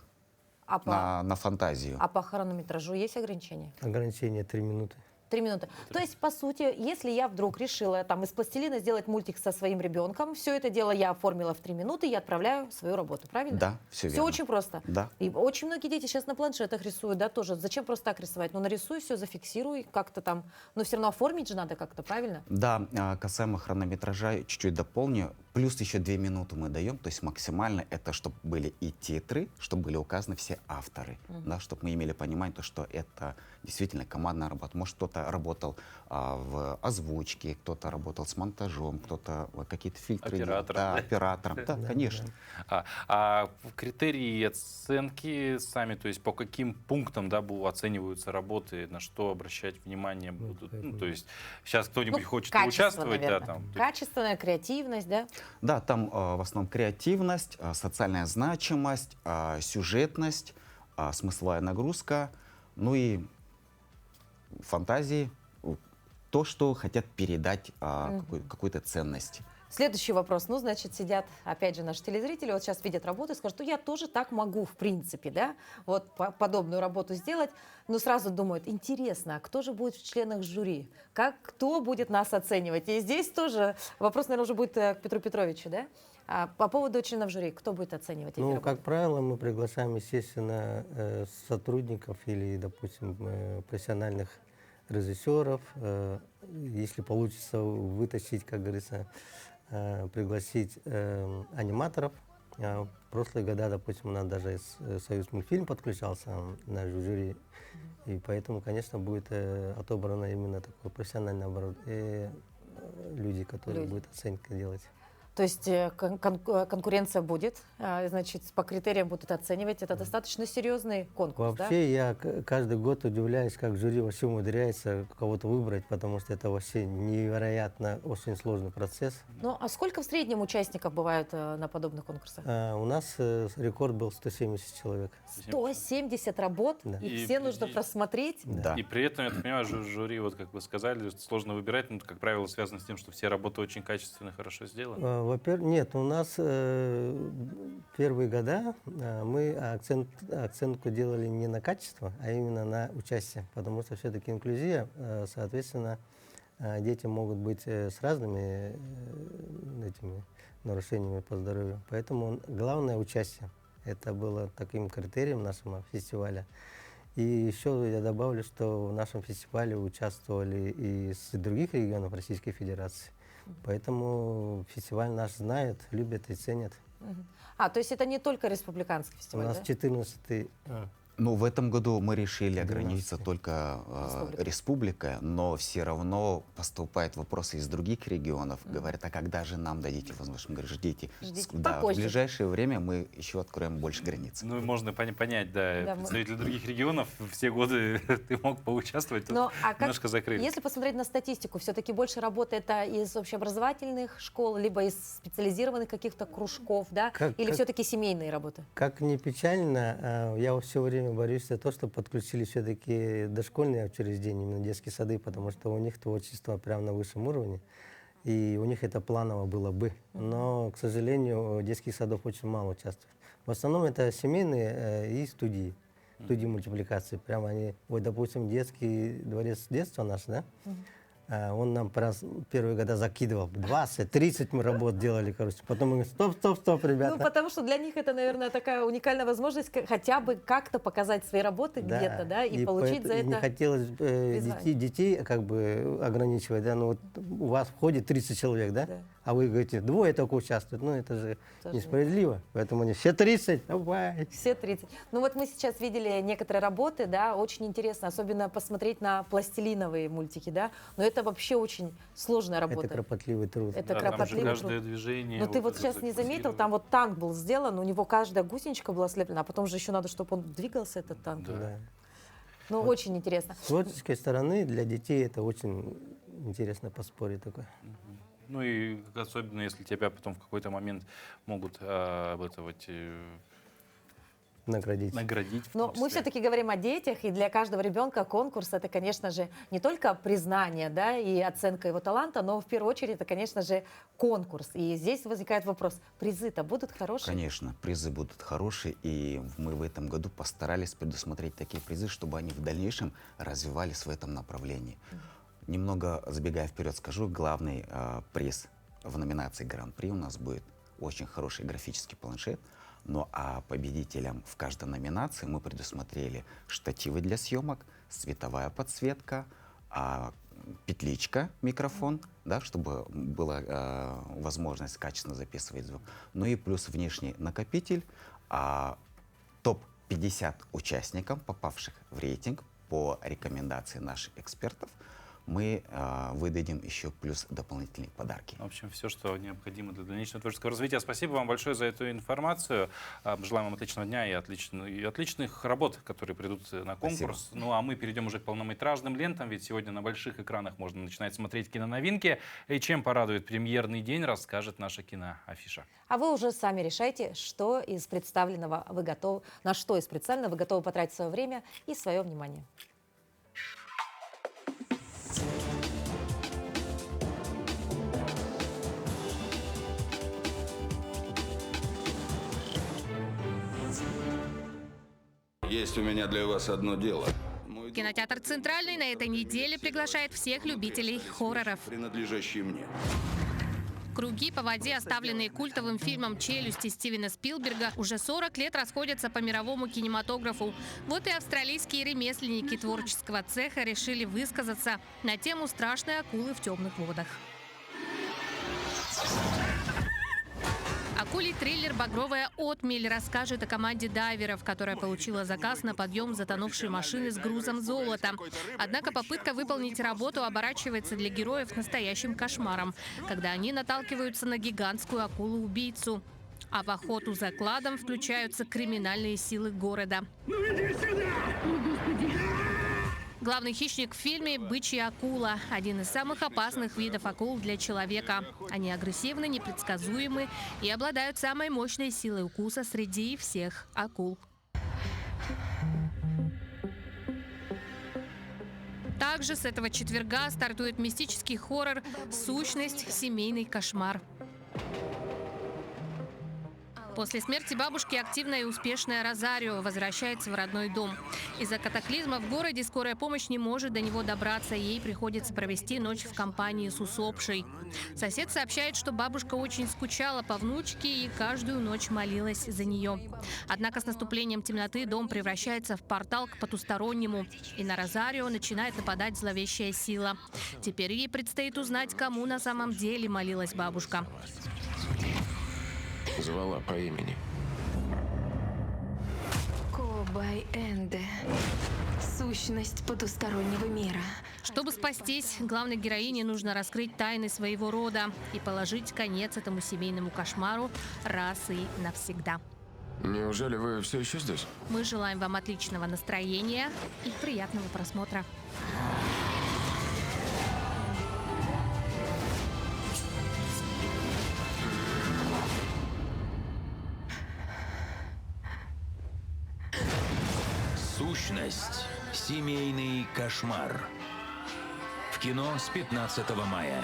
на фантазию. А по хронометражу есть ограничения? Ограничение 3 минуты. 3 минуты. То есть, по сути, если я вдруг решила там из пластилина сделать мультик со своим ребенком, все это дело я оформила в 3 минуты, я отправляю свою работу, правильно? Да, все верно. Все очень просто. Да. И очень многие дети сейчас на планшетах рисуют, да, тоже. Зачем просто так рисовать? Ну, нарисуй все, зафиксируй, как-то там. Но все равно оформить же надо как-то, правильно? Да, касаемо хронометража, чуть-чуть дополню. Плюс еще 2 минуты мы даем, то есть максимально это, чтобы были и титры, чтобы были указаны все авторы, да, чтобы мы имели понимание, то, что это действительно командная работа. Может, кто-то работал в озвучке, кто-то работал с монтажом, кто-то какие-то фильтры. Оператором. Да, оператором, да, конечно. А критерии оценки сами, то есть по каким пунктам, да, оцениваются работы, на что обращать внимание будут? Ну, то есть сейчас кто-нибудь хочет участвовать, да, там. Качественная креативность, да? Да, там в основном креативность, социальная значимость, сюжетность, смысловая нагрузка, ну и фантазии, то, что хотят передать какую-то ценность. Следующий вопрос. Ну, значит, сидят, опять же, наши телезрители, вот сейчас видят работу и скажут, я тоже так могу, в принципе, да, вот подобную работу сделать. Но сразу думают, интересно, а кто же будет в членах жюри? Кто будет нас оценивать? И здесь тоже вопрос, наверное, уже будет к Петру Петровичу, да? По поводу членов жюри, кто будет оценивать эти работы? Как правило, мы приглашаем, естественно, сотрудников или, допустим, профессиональных режиссеров. Если получится вытащить, как говорится, пригласить аниматоров. В прошлые года, допустим, у нас даже Союз мультфильм подключался на жюри. И поэтому, конечно, будет отобрано именно такое профессиональное люди, которые будут оценки делать. То есть конкуренция будет, значит, по критериям будут оценивать. Это достаточно серьезный конкурс, вообще, да? я каждый год удивляюсь, как жюри вообще умудряется кого-то выбрать, потому что это вообще невероятно очень сложный процесс. Ну, а сколько в среднем участников бывает на подобных конкурсах? У нас рекорд был 170 человек. 170 работ, Да. и все нужно просмотреть? Да. И при этом, я так понимаю, жюри, вот как вы сказали, сложно выбирать, но, как правило, связано с тем, что все работы очень качественно, хорошо сделаны. Во-первых, нет, у нас первые года мы оценку делали не на качество, а именно на участие, потому что все-таки инклюзия, соответственно, дети могут быть с разными этими нарушениями по здоровью. Поэтому главное участие. Это было таким критерием нашего фестиваля. И еще я добавлю, что в нашем фестивале участвовали и из других регионов Российской Федерации. Поэтому фестиваль наш знает, любят и ценят. То есть это не только республиканский фестиваль, У нас да? 14-й. Ну, в этом году мы решили ограничиться только республикой, но все равно поступают вопросы из других регионов. Говорят, а когда же нам дадите возможность? Мы говорим, ждите. Да, в ближайшее время мы еще откроем больше границ. Ну, можно понять, да, представители других регионов все годы ты мог поучаствовать, тут немножко закрыли. Если посмотреть на статистику, все-таки больше работы это из общеобразовательных школ, либо из специализированных каких-то кружков, да? Или все-таки семейные работы? Как ни печально, я все время борюсь за то, чтобы подключили все-таки дошкольные учреждения, именно детские сады, потому что у них творчество прямо на высшем уровне, и у них это планово было бы. Но, к сожалению, детских садов очень мало участвует. В основном это семейные и студии мультипликации. Прямо они, допустим, детский дворец детства наш, да? Он нам первые года закидывал 20-30 мы работ делали, короче. Потом мы говорим, стоп, ребята. Ну, потому что для них это, наверное, такая уникальная возможность хотя бы как-то показать свои работы где-то, да, и получить за это... Не хотелось детей как бы ограничивать, да, ну вот у вас входит 30 человек, да? А вы говорите, 2 только участвуют, ну это же несправедливо. Поэтому они все 30, давай. Все 30. Ну вот мы сейчас видели некоторые работы, да, очень интересно, особенно посмотреть на пластилиновые мультики, да, но это вообще очень сложная работа. Это кропотливый труд. Это да, кропотливый там же каждое труд. движение. Но ты вот сейчас не заметил, там вот танк был сделан, у него каждая гусеничка была слеплена, а потом же еще надо, чтобы он двигался, этот танк. Да. Ну, очень интересно. С творческой стороны для детей это очень интересно поспорить такое. Ну и особенно, если тебя потом в какой-то момент могут Наградить. в Но том мы числе. все-таки говорим о детях, и для каждого ребенка конкурс это, конечно же, не только признание, да, и оценка его таланта, но в первую очередь это, конечно же, конкурс. И здесь возникает вопрос: призы-то будут хорошие? Конечно, призы будут хорошие, и мы в этом году постарались предусмотреть такие призы, чтобы они в дальнейшем развивались в этом направлении. Немного забегая вперед, скажу, главный приз в номинации Гран-при у нас будет очень хороший графический планшет. Ну а победителям в каждой номинации мы предусмотрели штативы для съемок, световая подсветка, петличка, микрофон, да, чтобы была возможность качественно записывать звук. Ну и плюс внешний накопитель, топ-50 участникам, попавших в рейтинг по рекомендации наших экспертов, мы выдадим еще плюс дополнительные подарки. В общем, все, что необходимо для дальнейшего творческого развития. Спасибо вам большое за эту информацию. Желаем вам отличного дня и отличных работ, которые придут на конкурс. Спасибо. Ну а мы перейдем уже к полнометражным лентам, ведь сегодня на больших экранах можно начинать смотреть киноновинки. И чем порадует премьерный день, расскажет наша киноафиша. А вы уже сами решайте, что из представленного вы готовы, на что из представленного вы готовы потратить свое время и свое внимание. Есть у меня для вас одно дело. Кинотеатр «Центральный» на этой неделе приглашает всех любителей хорроров. Принадлежащий мне. Круги по воде, оставленные культовым фильмом «Челюсти» Стивена Спилберга, уже 40 лет расходятся по мировому кинематографу. Вот и австралийские ремесленники творческого цеха решили высказаться на тему страшной акулы в темных водах. Акулий триллер «Багровая отмель» расскажет о команде дайверов, которая получила заказ на подъем затонувшей машины с грузом золота. Однако попытка выполнить работу оборачивается для героев настоящим кошмаром, когда они наталкиваются на гигантскую акулу-убийцу. А в охоту за кладом включаются криминальные силы города. Главный хищник в фильме – бычья акула. Один из самых опасных видов акул для человека. Они агрессивны, непредсказуемы и обладают самой мощной силой укуса среди всех акул. Также с этого четверга стартует мистический хоррор «Сущность. Семейный кошмар». После смерти бабушки активная и успешная Розарио возвращается в родной дом. Из-за катаклизма в городе скорая помощь не может до него добраться, и ей приходится провести ночь в компании с усопшей. Сосед сообщает, что бабушка очень скучала по внучке и каждую ночь молилась за нее. Однако с наступлением темноты дом превращается в портал к потустороннему, и на Розарио начинает нападать зловещая сила. Теперь ей предстоит узнать, кому на самом деле молилась бабушка. Звала по имени. Кобай-Энде. Сущность потустороннего мира. Чтобы спастись, главной героине нужно раскрыть тайны своего рода и положить конец этому семейному кошмару раз и навсегда. Неужели вы все еще здесь? Мы желаем вам отличного настроения и приятного просмотра. Сущность. Семейный кошмар. В кино с 15 мая.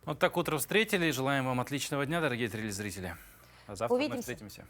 Вот так утро встретили. Желаем вам отличного дня, дорогие телезрители. А завтра мы Увидимся. встретимся.